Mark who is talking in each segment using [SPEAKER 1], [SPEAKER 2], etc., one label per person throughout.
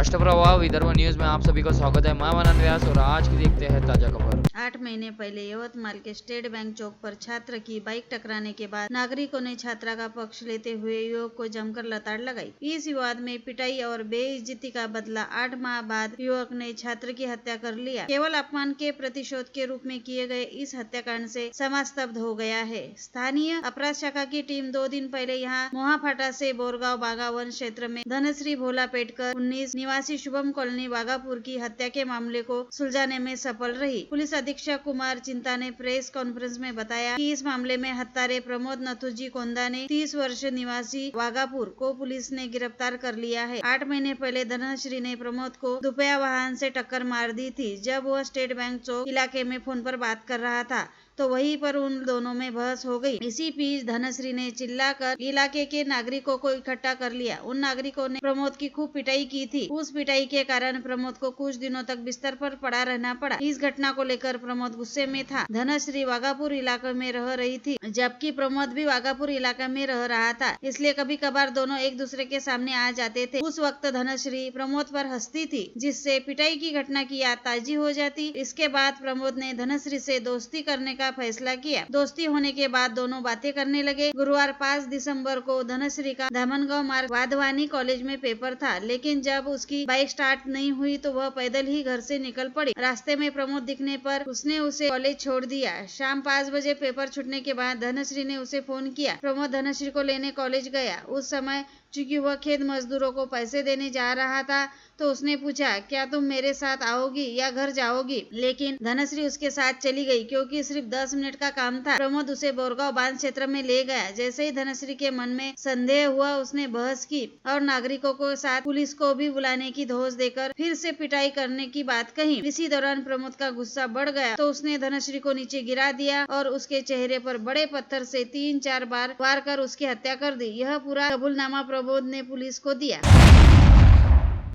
[SPEAKER 1] राष्ट्रप्रवाह Vidarbha news में आप सभी का स्वागत है। मैं मनन व्यास और आज की देखते हैं ताजा खबर।
[SPEAKER 2] 8 महीने पहले यवतमाल के स्टेट बैंक चौक पर छात्र की बाइक टकराने के बाद नागरिकों ने छात्रा का पक्ष लेते हुए युवक को जमकर लताड़ लगाई। इस विवाद में पिटाई और बेइज्जती का बदला 8 माह बाद युवक ने छात्र की हत्या कर लिया। केवल अपमान के प्रतिशोध के रूप में किए गए इस हत्याकांड से समाज स्तब्ध हो गया है। स्थानीय अपराध शाखा की टीम 2 दिन पहले यहाँ मोहाफाटा से बोरगांव बागावन क्षेत्र में धनश्री भोला पेटकर 19 निवासी शुभम कॉलोनी बागापुर की हत्या के मामले को सुलझाने में सफल रही। पुलिस अधीक्षक कुमार चिंता ने प्रेस कॉन्फ्रेंस में बताया कि इस मामले में हत्यारे प्रमोद नथुजी कोंदाने 30 वर्ष निवासी वागापुर को पुलिस ने गिरफ्तार कर लिया है। 8 महीने पहले धनश्री ने प्रमोद को दोपहिया वाहन से टक्कर मार दी थी जब वह स्टेट बैंक चौक इलाके में फोन पर बात कर रहा था, तो वहीं पर उन दोनों में बहस हो गई। इसी बीच धनश्री ने चिल्लाकर इलाके के नागरिकों को इकट्ठा कर लिया। उन नागरिकों ने प्रमोद की खूब पिटाई की थी। उस पिटाई के कारण प्रमोद को कुछ दिनों तक बिस्तर पर पड़ा रहना पड़ा। इस घटना को लेकर प्रमोद गुस्से में था। धनश्री वागापुर इलाके में रह रही थी जबकि प्रमोद भी वागापुर इलाका में रह रहा था, इसलिए कभी कभार दोनों एक दूसरे के सामने आ जाते थे। उस वक्त धनश्री प्रमोद पर हंसती थी जिससे पिटाई की घटना की याद ताजी हो जाती। इसके बाद प्रमोद ने धनश्री से दोस्ती करने का फैसला किया। दोस्ती होने के बाद दोनों बातें करने लगे। गुरुवार 5 दिसंबर को धनश्री का धामनगांव मार्ग वाधवानी कॉलेज में पेपर था, लेकिन जब उसकी बाइक स्टार्ट नहीं हुई तो वह पैदल ही घर से निकल पड़ी। रास्ते में प्रमोद दिखने पर उसने उसे कॉलेज छोड़ दिया। शाम 5 बजे पेपर छूटने के बाद धनश्री ने उसे फोन किया। प्रमोद धनश्री को लेने कॉलेज गया। उस समय चूंकि वह खेत मजदूरों को पैसे देने जा रहा था तो उसने पूछा, क्या तुम मेरे साथ आओगी या घर जाओगी? लेकिन धनश्री उसके साथ चली गई क्योंकि सिर्फ 10 मिनट का काम था। प्रमोद उसे बोरगांव बांध क्षेत्र में ले गया। जैसे ही धनश्री के मन में संदेह हुआ, उसने बहस की और नागरिकों को साथ पुलिस को भी बुलाने की धौंस देकर फिर से पिटाई करने की बात कही। इसी दौरान प्रमोद का गुस्सा बढ़ गया तो उसने धनश्री को नीचे गिरा दिया और उसके चेहरे पर बड़े पत्थर से 3-4 बार वार कर उसकी हत्या कर दी। यह पूरा कबूलनामा प्रमोद ने पुलिस को दिया।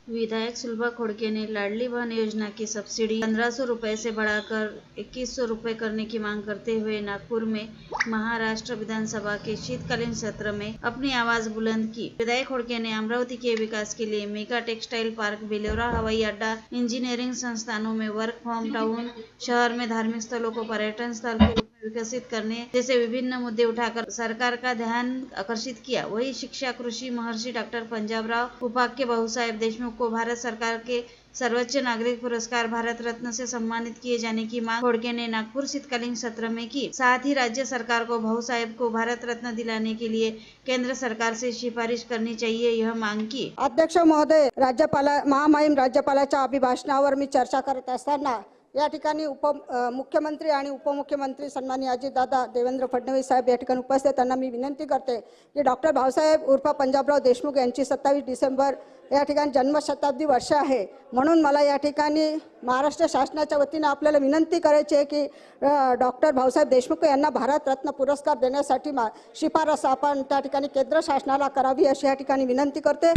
[SPEAKER 2] विधायक सुलभा खोड़के ने लाडली बहन योजना की सब्सिडी 1500 रुपए से बढ़ाकर 2100 रुपए करने की मांग करते हुए नागपुर में महाराष्ट्र विधानसभा के शीतकालीन सत्र में अपनी आवाज बुलंद की। विधायक खोड़के ने अमरावती के विकास के लिए मेगा टेक्सटाइल पार्क, बेलोरा हवाई अड्डा, इंजीनियरिंग संस्थानों में वर्क फ्रॉम टाउन, शहर में धार्मिक स्थलों को पर्यटन स्थल के रूप में विकसित करने जैसे विभिन्न मुद्दे उठाकर सरकार का ध्यान आकर्षित किया। वही शिक्षा, कृषि महर्षि डॉक्टर पंजाबराव उपाख्य बाबूसाहेब देशमुख को भारत सरकार के सर्वोच्च नागरिक पुरस्कार भारत रत्न से सम्मानित किए जाने की मांग खोड़के ने नागपुर शीतकालीन सत्र में की। साथ ही राज्य सरकार को भाऊसाहेब को भारत रत्न दिलाने के लिए केंद्र सरकार से सिफारिश करनी चाहिए, यह मांग की।
[SPEAKER 3] अध्यक्ष महोदय, महामहिम राज्यपालाच्या अभिभाषणावर मी चर्चा करत असताना या ठिकाणी मुख्यमंत्री आणि उपमुख्यमंत्री सन्माननीय अजितदादा देवेंद्र फडणवीस साहेब या ठिकाणी उपस्थित, त्यांना मी विनंती करते की डॉक्टर भाऊसाहेब उर्फ पंजाबराव देशमुख यांची 27 डिसेंबर या ठिकाणी जन्मशताब्दी वर्ष आहे, म्हणून मला या ठिकाणी महाराष्ट्र शासनाच्या वतीने आपल्याला विनंती करायची आहे की डॉक्टर भाऊसाहेब देशमुख यांना भारत रत्न पुरस्कार देण्यासाठी शिफारस आपण त्या ठिकाणी केंद्र शासनाला करावी अशी या ठिकाणी विनंती करते।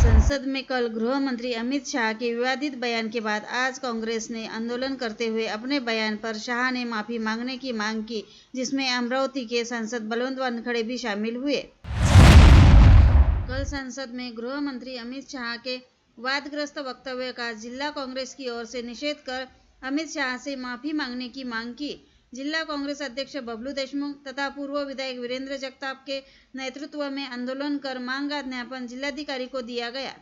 [SPEAKER 2] संसद में कल गृह मंत्री अमित शाह के विवादित बयान के बाद आज कांग्रेस ने आंदोलन करते हुए अपने बयान पर शाह ने माफी मांगने की मांग की, जिसमें अमरावती के सांसद बलवंत वानखड़े भी शामिल हुए। कल संसद में गृह मंत्री अमित शाह के वादग्रस्त वक्तव्य का जिला कांग्रेस की ओर से निषेध कर अमित शाह से माफी मांगने की मांग की। जिला कांग्रेस अध्यक्ष बबलू देशमुख तथा पूर्व विधायक वीरेंद्र जगताप के नेतृत्व में आंदोलन कर मांग का ज्ञापन जिलाधिकारी को दिया गया।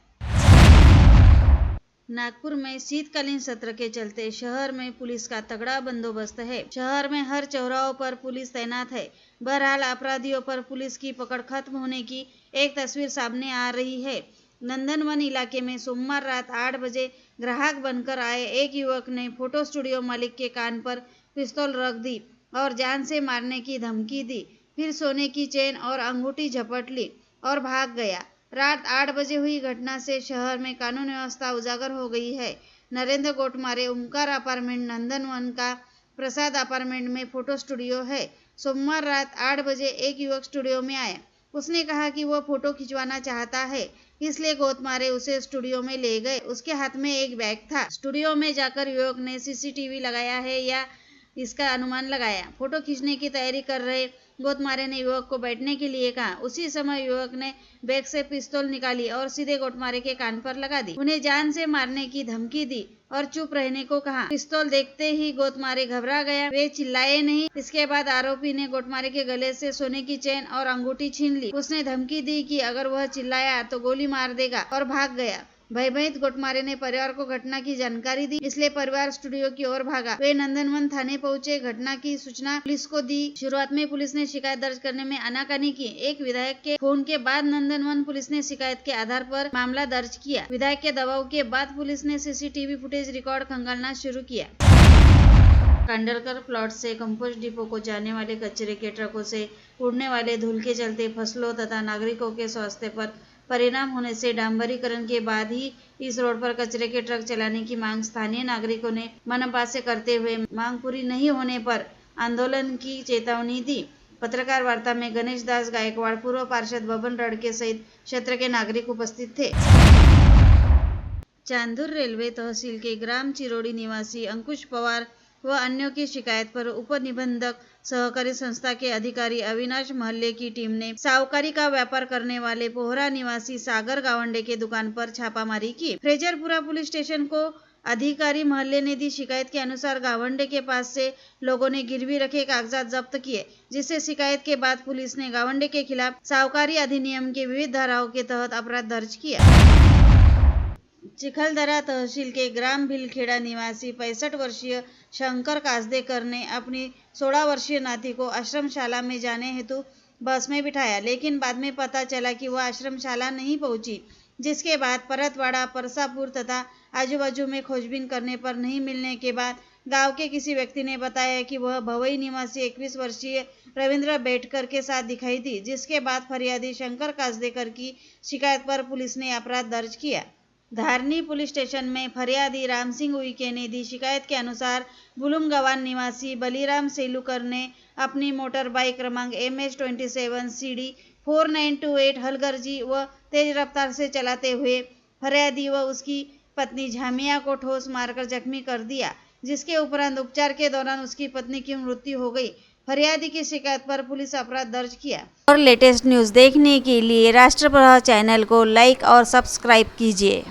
[SPEAKER 2] नागपुर में शीतकालीन सत्र के चलते शहर में पुलिस का तगड़ा बंदोबस्त है। शहर में हर चौराहों पर पुलिस तैनात है। बहरहाल अपराधियों पर पुलिस की पकड़ खत्म होने की एक तस्वीर सामने आ रही है। नंदनवन इलाके में सोमवार रात 8 बजे ग्राहक बनकर आए एक युवक ने फोटो स्टूडियो मालिक के कान पर पिस्तौल रख दी और जान से मारने की धमकी दी। फिर सोने की चेन और अंगूठी झपट ली और भाग गया। रात 8 बजे हुई घटना से शहर में कानून व्यवस्था उजागर हो गई है। नरेंद्र गोटमारे ओमकार अपार्टमेंट नंदनवन का प्रसाद अपार्टमेंट में फोटो स्टूडियो है। सोमवार रात 8 बजे एक युवक स्टूडियो में आया। उसने कहा कि वह फोटो खिंचवाना चाहता है, इसलिए गोटमारे उसे स्टूडियो में ले गए। उसके हाथ में एक बैग था। स्टूडियो में जाकर युवक ने सीसीटीवी लगाया है या इसका अनुमान लगाया। फोटो खींचने की तैयारी कर रहे गोटमारे ने युवक को बैठने के लिए कहा। उसी समय युवक ने बैग से पिस्तौल निकाली और सीधे गोटमारे के कान पर लगा दी। उन्हें जान से मारने की धमकी दी और चुप रहने को कहा। पिस्तौल देखते ही गोटमारे घबरा गया, वे चिल्लाए नहीं। इसके बाद आरोपी ने गोटमारे के गले से सोने की चेन और अंगूठी छीन ली। उसने धमकी दी कि अगर वह चिल्लाया तो गोली मार देगा और भाग गया। भयभीत गोटमारे ने परिवार को घटना की जानकारी दी, इसलिए परिवार स्टूडियो की ओर भागा। वे नंदनवन थाने पहुंचे, घटना की सूचना पुलिस को दी। शुरुआत में पुलिस ने शिकायत दर्ज करने में आनाकानी की। एक विधायक के फोन के बाद नंदनवन पुलिस ने शिकायत के आधार पर मामला दर्ज किया। विधायक के दबाव के बाद पुलिस ने सीसीटीवी फुटेज रिकॉर्ड खंगालना शुरू किया। कांडलकर प्लॉट से कंपोस्ट डिपो को जाने वाले कचरे के ट्रकों से उड़ने वाले धूल के चलते फसलों तथा नागरिकों के स्वास्थ्य पर परिणाम होने से डांबरीकरण के बाद ही इस रोड पर कचरे के ट्रक चलाने की मांग स्थानीय नागरिकों ने मनपा से करते हुए मांग पूरी नहीं होने पर आंदोलन की चेतावनी दी। पत्रकार वार्ता में गणेश दास गायकवाड़, पूर्व पार्षद बबन रड़के सहित क्षेत्र के नागरिक उपस्थित थे। चांदूर रेलवे तहसील के ग्राम चिरोड़ी निवासी अंकुश पवार व अन्यों की शिकायत पर उप निबंधक सहकारी संस्था के अधिकारी अविनाश महल्ले की टीम ने सावकारी का व्यापार करने वाले पोहरा निवासी सागर गावंडे के दुकान पर छापामारी की। फ्रेजरपुरा पुलिस स्टेशन को अधिकारी महल्ले ने दी शिकायत के अनुसार गावंडे के पास से लोगों ने गिरवी रखे कागजात जब्त किए, जिससे शिकायत के बाद पुलिस ने गावंडे के खिलाफ सावकारी अधिनियम के विविध धाराओं के तहत अपराध दर्ज किया। चिखलदरा तहसील के ग्राम भिलखेड़ा निवासी 65 वर्षीय शंकर कासदेकर ने अपनी 16 वर्षीय नाती को आश्रमशाला में जाने हेतु बस में बिठाया, लेकिन बाद में पता चला कि वह आश्रमशाला नहीं पहुंची, जिसके बाद परतवाड़ा, परसापुर तथा आजू-बाजू में खोजबीन करने पर नहीं मिलने के बाद गांव के किसी व्यक्ति ने बताया कि वह भवई निवासी 21 वर्षीय रविंद्र बेटकर के साथ दिखाई दी, जिसके बाद फरियादी शंकर कासदेकर की शिकायत पर पुलिस ने अपराध दर्ज किया। धारनी पुलिस स्टेशन में फरियादी राम सिंह उइके ने दी शिकायत के अनुसार बुलुमगवान निवासी बलीराम सेलुकर ने अपनी मोटर बाइक क्रमांक MH27 CD 4928 हलगर्जी व तेज रफ्तार से चलाते हुए फरियादी व उसकी पत्नी झामिया को ठोस मारकर जख्मी कर दिया, जिसके उपरांत उपचार के दौरान उसकी पत्नी की मृत्यु हो गई। फरियादी की शिकायत पर पुलिस अपराध दर्ज किया। और लेटेस्ट न्यूज़ देखने के लिए राष्ट्रप्रवाह चैनल को लाइक और सब्सक्राइब कीजिए।